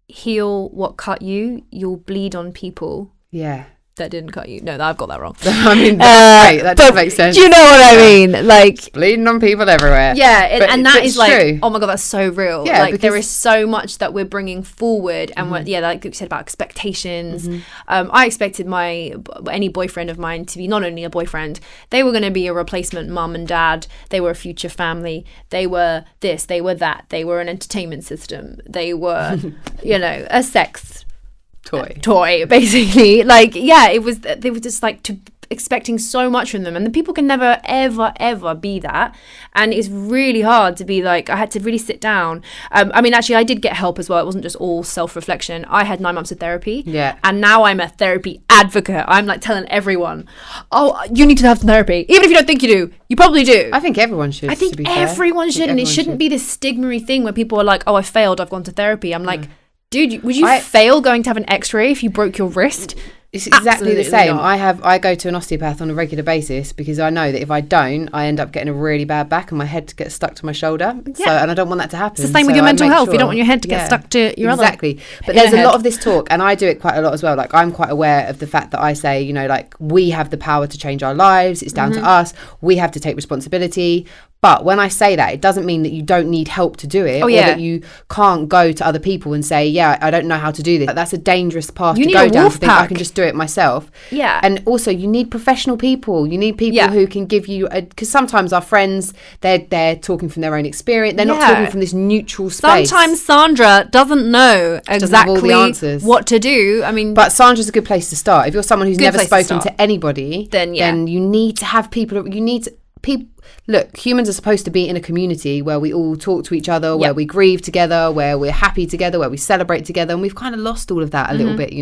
heal what cut you, you'll bleed on people. Yeah. That didn't cut you. No, I've got that wrong. I mean, that's great. That does make sense. Do you know what I mean? Like, it's bleeding on people everywhere. Yeah, and that is like, true. Oh my God, that's so real. Yeah, like, there is so much that we're bringing forward, and like you said about expectations. I expected any boyfriend of mine to be not only a boyfriend, they were going to be a replacement mum and dad. They were a future family. They were this. They were that. They were an entertainment system. They were, a sex toy basically. Like, yeah, they were just like expecting so much from them, and the people can never ever be that, and it's really hard to be like, I had to really sit down. I mean, actually I did get help as well. It wasn't just all self-reflection. I had 9 months of therapy, and now I'm a therapy advocate. I'm like telling everyone, oh, you need to have therapy, even if you don't think you do. You probably do. I think everyone should. I think everyone should, and it shouldn't be this stigma thing where people are like, oh, I failed, I've gone to therapy. I'm like, dude, would you fail going to have an x-ray if you broke your wrist? It's exactly Absolutely the same. not. I go to an osteopath on a regular basis, because I know that if I don't, I end up getting a really bad back, and my head gets stuck to my shoulder. Yeah. So, and I don't want that to happen. It's the same with your mental health. You don't want your head to get stuck to your Exactly. But there's a lot of this talk, and I do it quite a lot as well. Like, I'm quite aware of the fact that I say, like, we have the power to change our lives. It's down to us. We have to take responsibility. But when I say that, it doesn't mean that you don't need help to do it, or that you can't go to other people and say, yeah, I don't know how to do this. That's a dangerous path to go down, to think I can just do it myself. Yeah. And also, you need professional people. You need people who can give you, because sometimes our friends, they're talking from their own experience. They're not talking from this neutral space. Sometimes Sandra doesn't know exactly what to do. I mean, but Sandra's a good place to start. If you're someone who's never spoken to anybody, then you need to have people. You need people. Look, humans are supposed to be in a community where we all talk to each other, where we grieve together, where we're happy together, where we celebrate together, and we've kind of lost all of that a little bit,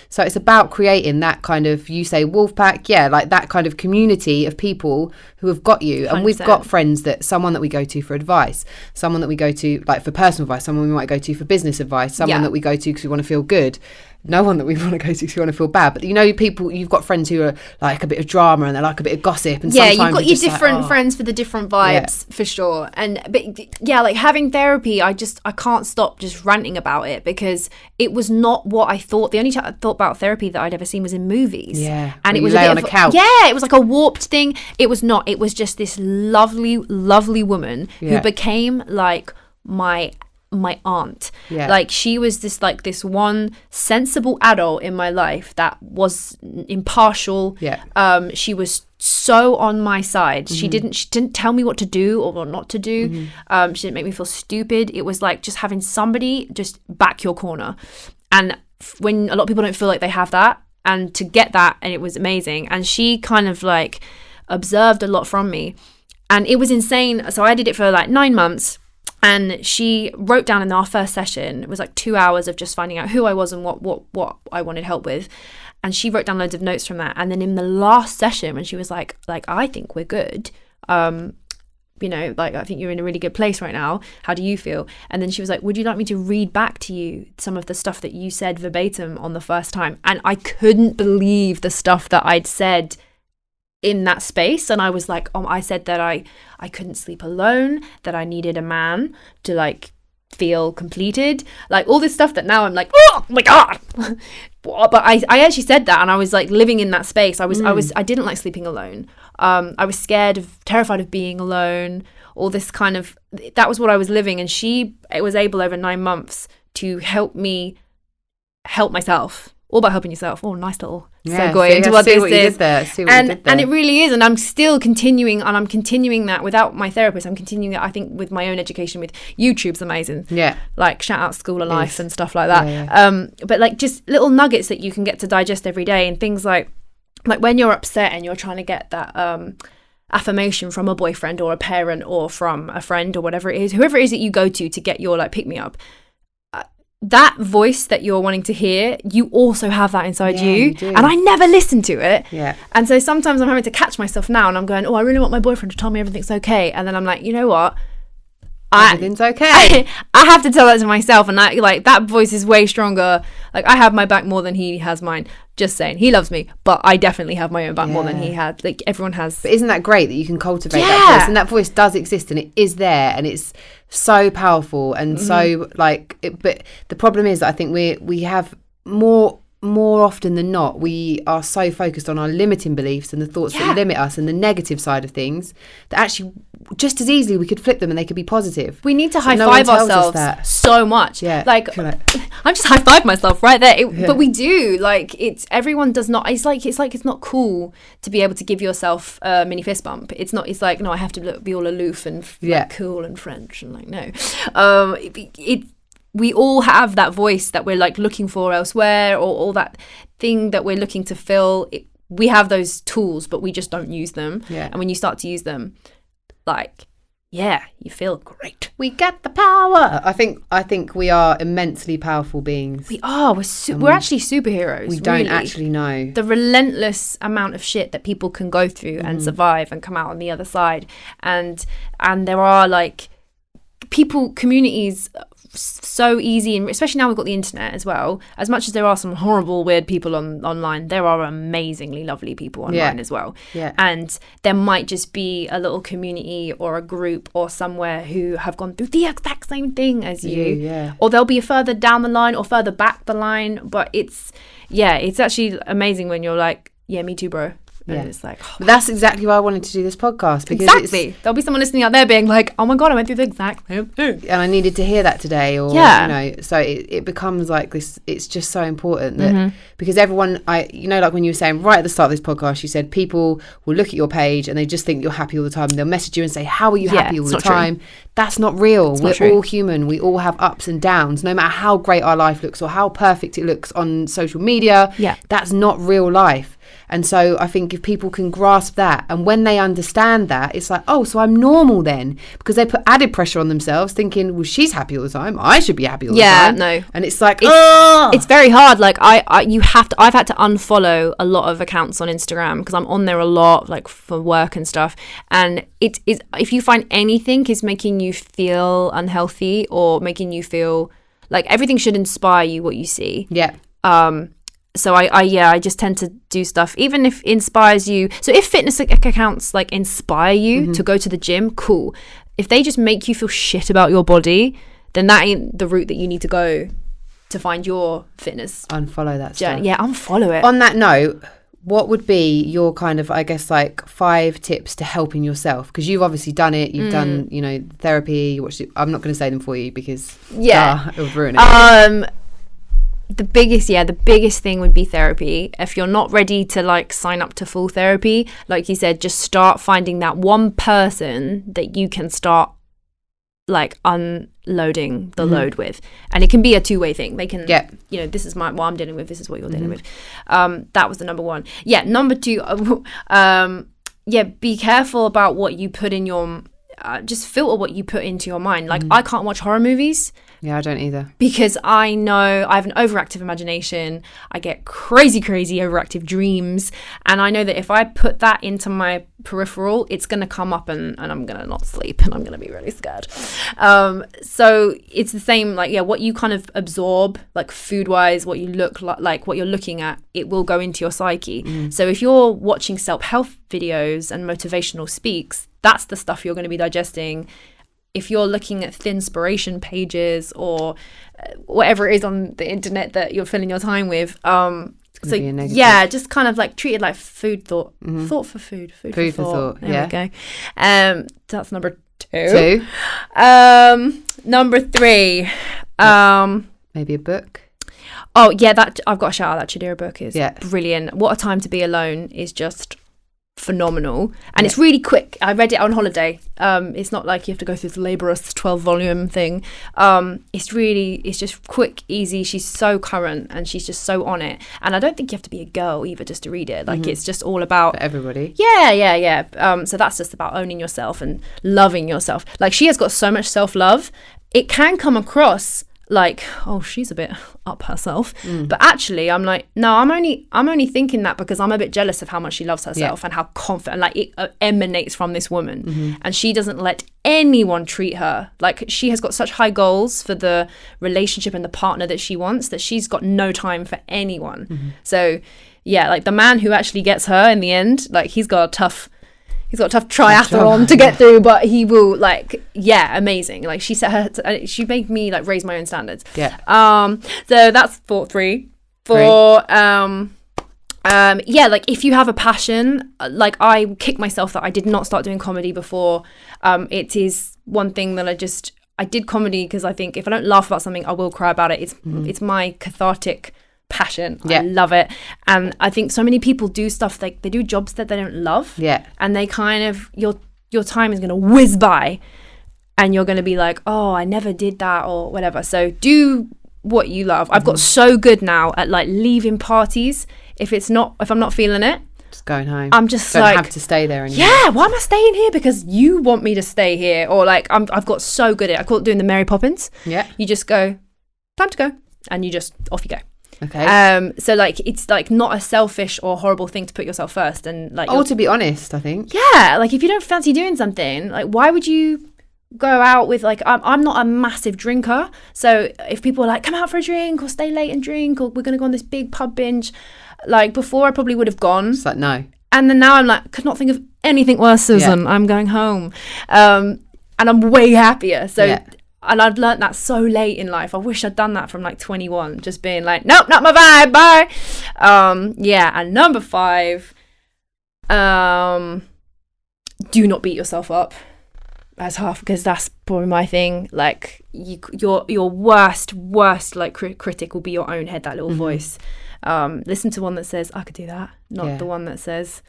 So it's about creating that kind of, you say wolf pack, like that kind of community of people who have got you. 100%. And we've got friends, someone that we go to for advice, someone that we go to like for personal advice, someone we might go to for business advice, someone that we go to because we want to feel good. No one that we want to go to because we want to feel bad. But people, you've got friends who are like a bit of drama, and they like a bit of gossip, and sometimes you've got your different friends for the different vibes, for sure. But like having therapy, I can't stop just ranting about it, because it was not what I thought. The only time I thought about therapy that I'd ever seen was in movies. And it was lay on a couch. It was like a warped thing. It was not. It was just this lovely, lovely woman who became like my my aunt. Yeah. Like she was this one sensible adult in my life that was impartial. Yeah. She was so on my side. She didn't tell me what to do or what not to do. She didn't make me feel stupid. It was like just having somebody just back your corner. And when a lot of people don't feel like they have that, and to get that, and it was amazing. And she kind of like observed a lot from me, and it was insane. So I did it for like 9 months, and she wrote down in our first session, it was like 2 hours of just finding out who I was and what I wanted help with. And she wrote down loads of notes from that. And then in the last session, when she was like, I think we're good. You know, like, I think you're in a really good place right now. How do you feel? And then she was like, would you like me to read back to you some of the stuff that you said verbatim on the first time? And I couldn't believe the stuff that I'd said in that space. And I was like, I said that I couldn't sleep alone, that I needed a man to like feel completed, like all this stuff that now I'm like, oh my God. But I actually said that, and I was like living in that space. I didn't like sleeping alone. I was terrified of being alone, all this kind of, that was what I was living. And it was able over 9 months to help me help myself. All about helping yourself. Oh, nice little segue into what this is. And it really is. And I'm still continuing, and I'm continuing that without my therapist. I'm continuing that, I think, with my own education. With YouTube's amazing. Yeah. Like shout out School of Life and stuff like that. Yeah. But like just little nuggets that you can get to digest every day, and things like when you're upset and you're trying to get that affirmation from a boyfriend or a parent or from a friend or whatever it is, whoever it is that you go to get your like pick me up. That voice that you're wanting to hear, you also have that inside you and I never listened to it. Yeah. And so sometimes I'm having to catch myself now, and I'm going, I really want my boyfriend to tell me everything's okay. And then I'm like, you know what? Everything's okay. I have to tell that to myself, and that voice is way stronger. Like, I have my back more than he has mine. Just saying, he loves me, but I definitely have my own back more than he had. Like, everyone has. But isn't that great that you can cultivate that voice? And that voice does exist, and it is there, and it's so powerful and so like. But the problem is that I think we have more often than not, we are so focused on our limiting beliefs and the thoughts that limit us and the negative side of things that actually just as easily we could flip them and they could be positive. We need to high five ourselves so much. Yeah. Like, I'm just high five myself right there. But we do, like, everyone does not, it's not cool to be able to give yourself a mini fist bump. It's like, no, I have to be all aloof and like, cool and French and like, no. We all have that voice that we're like looking for elsewhere, or all that thing that we're looking to fill. We have those tools, but we just don't use them. Yeah. And when you start to use them, like, you feel great. We get the power. I think we are immensely powerful beings. We are. We're actually superheroes. We don't actually know the relentless amount of shit that people can go through and survive and come out on the other side. And there are like communities so easy, and especially now we've got the internet as well. As much as there are some horrible weird people online, there are amazingly lovely people online as well. And there might just be a little community or a group or somewhere who have gone through the exact same thing as you, or they'll be further down the line or further back the line. But it's actually amazing when you're like, me too, bro. And it's like, but that's exactly why I wanted to do this podcast, because there'll be someone listening out there being like, oh my God, I went through the exact same thing, and I needed to hear that today, or so it becomes like this. It's just so important that because everyone, like when you were saying right at the start of this podcast, you said people will look at your page and they just think you're happy all the time, and they'll message you and say, how are you happy all the time? True. That's not real. We're all human. We all have ups and downs, no matter how great our life looks or how perfect it looks on social media. That's not real life. And so I think if people can grasp that, and when they understand that, it's like, oh, so I'm normal then, because they put added pressure on themselves thinking, well, she's happy all the time, I should be happy all the time. No. And it's like, it's very hard. Like I've had to unfollow a lot of accounts on Instagram because I'm on there a lot, like for work and stuff. And it is, if you find anything is making you feel unhealthy or making you feel like, everything should inspire you what you see. So I just tend to do stuff, even if it inspires you. So if fitness accounts like inspire you to go to the gym, cool. If they just make you feel shit about your body, then that ain't the route that you need to go to find your fitness. Unfollow that stuff. Yeah, unfollow it. On that note, what would be your kind of, I guess, like 5 tips to helping yourself? Because you've obviously done it. You've done, you know, therapy. You watched it. I'm not going to say them for you because it would ruin it. The biggest thing would be therapy. If you're not ready to like sign up to full therapy, like you said, just start finding that one person that you can start like unloading the load with, and it can be a two-way thing. They can, you know, this is what I'm dealing with, this is what you're dealing with. That was the number 1. Number 2, be careful about what you put in your just filter what you put into your mind. Like I can't watch horror movies. I don't either, because I know I have an overactive imagination. I get crazy overactive dreams, and I know that if I put that into my peripheral, it's going to come up and I'm going to not sleep and I'm going to be really scared. So it's the same, like what you kind of absorb, like food wise, what you look like what you're looking at, it will go into your psyche. So if you're watching self-help videos and motivational speaks, that's the stuff you're going to be digesting. If you're looking at thinspiration pages or whatever it is on the internet that you're filling your time with, just kind of like treat it like food thought. Thought for food. Food for thought. There we go. That's number 2. Number 3. Maybe a book. Oh yeah, that I've got to shout out that Chidera book is brilliant. What a Time to Be Alone is just phenomenal, and it's really quick. I read it on holiday. It's not like you have to go through this laborious 12-volume thing. It's just quick, easy. She's so current and she's just so on it, and I don't think you have to be a girl either just to read it. Like it's just all about for everybody. So that's just about owning yourself and loving yourself. Like she has got so much self-love. It can come across like, oh, she's a bit up herself, but actually I'm like, no, I'm only thinking that because I'm a bit jealous of how much she loves herself and how confident, like it emanates from this woman, and she doesn't let anyone treat her like, she has got such high goals for the relationship and the partner that she wants, that she's got no time for anyone. So like the man who actually gets her in the end, like he's got a tough triathlon to get through, but he will, like, amazing. Like she she made me like raise my own standards. So that's thought 3. Like if you have a passion, like I kick myself that I did not start doing comedy before. It is one thing that I did comedy because I think if I don't laugh about something, I will cry about it. It's my cathartic passion. I love it. And I think so many people do stuff, like they do jobs that they don't love, and they kind of, your time is going to whiz by and you're going to be like, oh, I never did that or whatever. So do what you love. I've got so good now at like leaving parties if I'm not feeling it, just going home. I'm just don't like, have to stay there anymore. Why am I staying here because you want me to stay here? Or like I've got so good at it. I call it doing the Mary Poppins. You just go, time to go, and you just off you go. Okay. So like it's like not a selfish or horrible thing to put yourself first, and like to be honest, I think like if you don't fancy doing something, like why would you go out with, like I'm not a massive drinker, so if people are like come out for a drink or stay late and drink or we're gonna go on this big pub binge, like before I probably would have gone, it's like no, and then now I'm like, could not think of anything worse, Susan. I'm going home, and I'm way happier. So and I'd learnt that so late in life. I wish I'd done that from like 21, just being like, nope, not my vibe, bye. And number 5, do not beat yourself up as half, because that's probably my thing. Like your worst like critic will be your own head, that little voice. Listen to one that says, I could do that, not the one that says,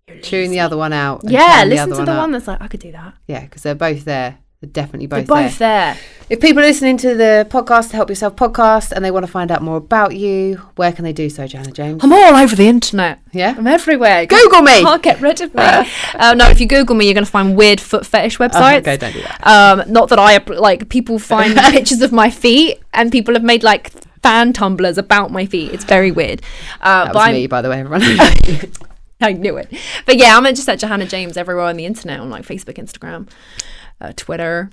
you're lazy. Tune the other one out. Listen to the one that's like, I could do that. Yeah, because they're both there. They're definitely both there. If people are listening to the podcast, the Help Yourself podcast, and they want to find out more about you, where can they do so, Jahannah James? I'm all over the internet. Yeah? I'm everywhere. Google me! Can't get rid of me. No, if you Google me, you're going to find weird foot fetish websites. Okay, don't do that. Not that I, like, people find pictures of my feet, and people have made, like, fan tumblers about my feet. It's very weird. That was me, by the way, everyone. I knew it. But yeah, I'm just at Jahannah James everywhere on the internet, on like Facebook, Instagram, Twitter.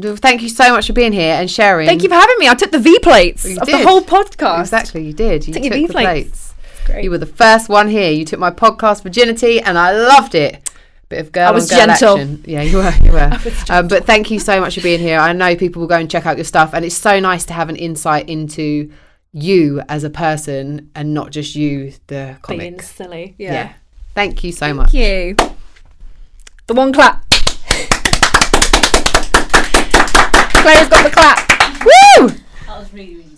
Thank you so much for being here and sharing. Thank you for having me. I took the V plates of the whole podcast. Exactly, you did. You took the the plates. Great. You were the first one here. You took my podcast virginity, and I loved it. Bit of girl on girl action. Yeah, you were. But thank you so much for being here. I know people will go and check out your stuff, and it's so nice to have an insight into you as a person and not just you, the Being comic. silly. Yeah. Yeah. Thank you so much. Thank you. The one clap. Claire's got the clap. Woo! That was really, really